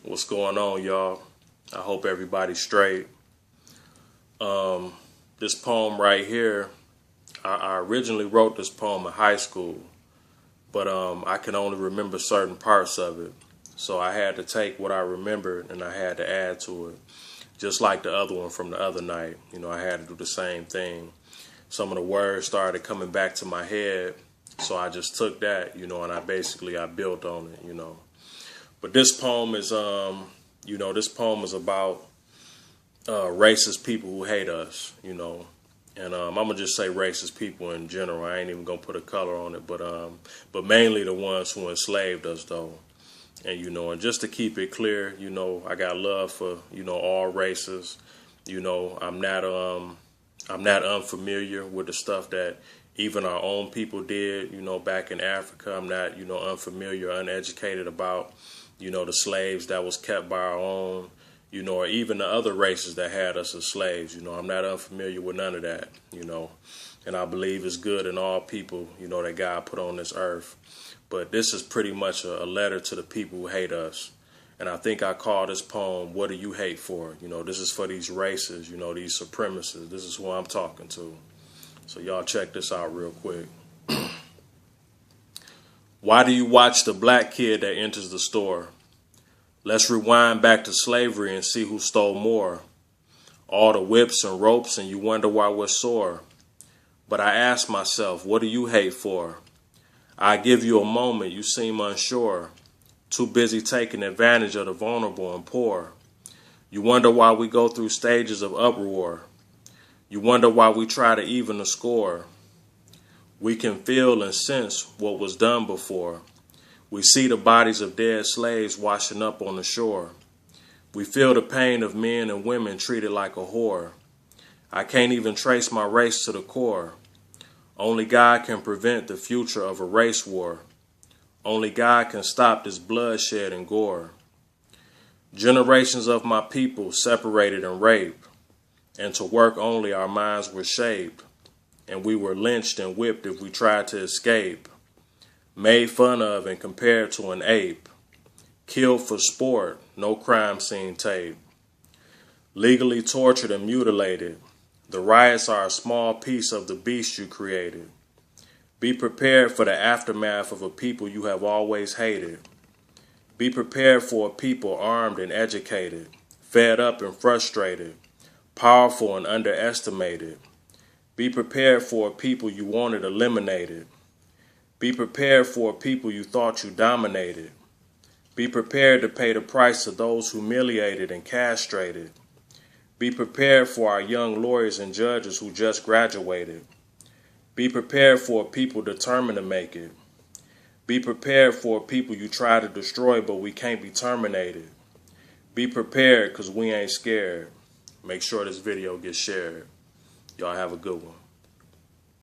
What's going on, y'all? I hope everybody's straight. This poem right here, I originally wrote this poem in high school, but I can only remember certain parts of it. So I had to take what I remembered and I had to add to it. Just like the other one from the other night, I had to do the same thing. Some of the words started coming back to my head, so I just took that, and I built on it, But this poem is, this poem is about racist people who hate us, And I'm gonna just say racist people in general. I ain't even gonna put a color on it, but mainly the ones who enslaved us, though. And and just to keep it clear, I got love for all races. I'm not unfamiliar with the stuff that even our own people did, back in Africa. I'm not, unfamiliar, uneducated about, the slaves that was kept by our own, or even the other races that had us as slaves. I'm not unfamiliar with none of that, and I believe it's good in all people, that God put on this earth. But this is pretty much a letter to the people who hate us. And I think I call this poem, What Do You Hate For? This is for these races, these supremacists. This is who I'm talking to. So y'all check this out real quick. Why do you watch the black kid that enters the store? Let's rewind back to slavery and see who stole more. All the whips and ropes and you wonder why we're sore. But I ask myself, what do you hate for? I give you a moment, you seem unsure. Too busy taking advantage of the vulnerable and poor. You wonder why we go through stages of uproar. You wonder why we try to even the score. We can feel and sense what was done before. We see the bodies of dead slaves washing up on the shore. We feel the pain of men and women treated like a whore. I can't even trace my race to the core. Only God can prevent the future of a race war. Only God can stop this bloodshed and gore. Generations of my people separated and raped, and to work only our minds were shaped, and we were lynched and whipped if we tried to escape, made fun of and compared to an ape, killed for sport, no crime scene tape, legally tortured and mutilated. The riots are a small piece of the beast you created. Be prepared for the aftermath of a people you have always hated. Be prepared for a people armed and educated, fed up and frustrated, powerful and underestimated. Be prepared for a people you wanted eliminated. Be prepared for a people you thought you dominated. Be prepared to pay the price to those humiliated and castrated. Be prepared for our young lawyers and judges who just graduated. Be prepared for a people determined to make it. Be prepared for a people you try to destroy, but we can't be terminated. Be prepared, because we ain't scared. Make sure this video gets shared. Y'all have a good one.